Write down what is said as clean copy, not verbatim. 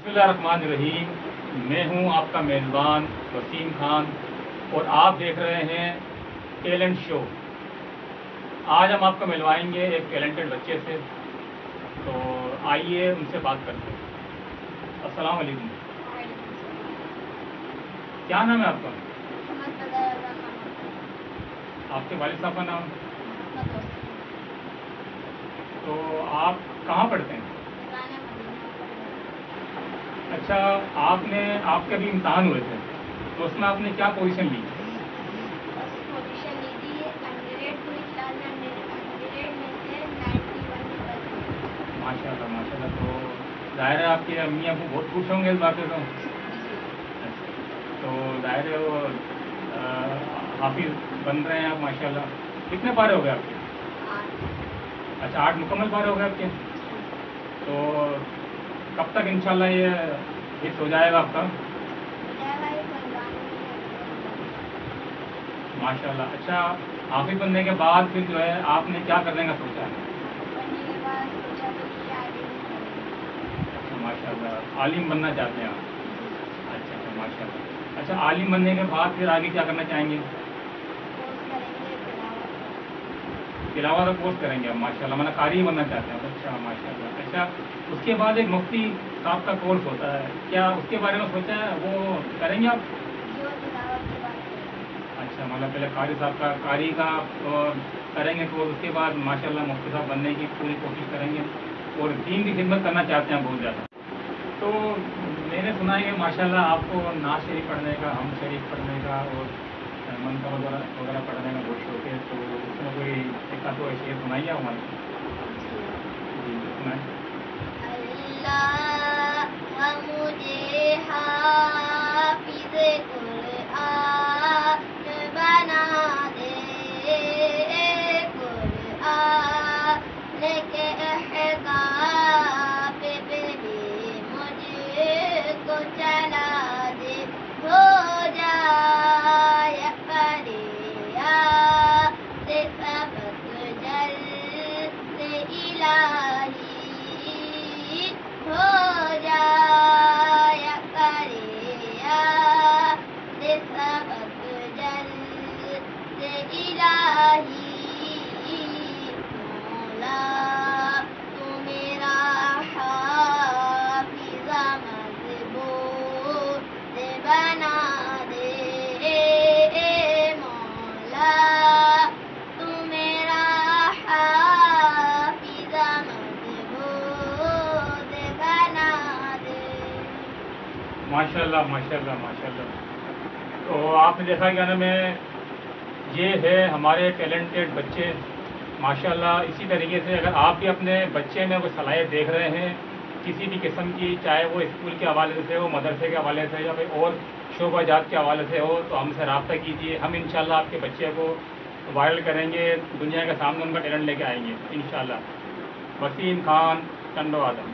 बिस्मिल्लाहिर्रहमानिर्रहीम। मैं हूं आपका मेज़बान वसीम खान और आप देख रहे हैं टैलेंट शो। आज हम आपको मिलवाएंगे एक टैलेंटेड बच्चे से, तो आइए उनसे बात करते हैं। अस्सलाम वालेकुम। क्या नाम है आपका? आपके वालिद साहब का नाम? तो आप कहाँ पढ़ते हैं? अच्छा, आपके अभी इम्तहान हुए थे, तो उसमें आपने क्या पोजीशन ली? माशाल्लाह माशाल्लाह। तो ज़ाहिर है आपके अम्मी अबू बहुत खुश होंगे इस बात से। तो ज़ाहिर है वो हाफिज़ बन रहे हैं आप माशाल्लाह। कितने पारे हो गए आपके? अच्छा, 8 मुकम्मल पारे हो गए आपके। तो कब तक इंशाल्लाह ये हिस्स हो जाएगा आपका? माशाल्लाह। अच्छा, हाफिज़ बनने के बाद फिर जो है आपने क्या करने का सोचा है? अच्छा माशाल्लाह, आलिम बनना चाहते हैं आप। अच्छा अच्छा माशाल्लाह। अच्छा, आलिम बनने के बाद फिर आगे क्या करना चाहेंगे? तिलावत का कोर्स करेंगे आप माशाल्लाह, मतलब कारी बनना चाहते हैं। अच्छा माशाल्लाह। अच्छा, उसके बाद एक मुफ्ती साहब का कोर्स होता है, क्या उसके बारे में सोचा है? वो करेंगे आप? अच्छा, मतलब पहले कारी साहब का करेंगे कोर्स, उसके बाद माशाल्लाह मुफ्ती साहब बनने की पूरी कोशिश करेंगे और दीन की खिदमत करना चाहते हैं बहुत ज़्यादा। तो मैंने सुना है कि माशाल्लाह आपको नाज शरीफ पढ़ने का, हम शरीफ पढ़ने का और मंतवा वगैरह पढ़ने का बहुत शौक है। तो उसमें कोई एक आध तो शेर सुनाइए हमारे। जी सुनाए। अल्लाह मुझे हाफिज़ कुरआन बना दे, कुरआन के अहकाम पे भी मुझको चला दे। हो जाए फरिया से सबक जल इलाही, हो जाया करिया से सबक जल इलाही। मौला तू मेरा हाफिज़ मज़बूत बना दे, मौला तू मेरा हाफिज़ मज़बूत बना दे। माशाल्लाह माशाल्लाह माशाल्लाह। तो आपने देखा क्या नाम है, ये है हमारे टैलेंटेड बच्चे माशाल्लाह। इसी तरीके से अगर आप भी अपने बच्चे में कोई सलाहियत देख रहे हैं किसी भी किस्म की, चाहे वो स्कूल के हवाले से हो, मदरसे के हवाले से या फिर और शोबाजात के हवाले से हो, तो हमसे रब्ता कीजिए। हम इंशाल्लाह आपके बच्चे को वायरल करेंगे, दुनिया के सामने उनका टैलेंट लेके आएंगे इंशाल्लाह। वसीम खान टंडो आदम।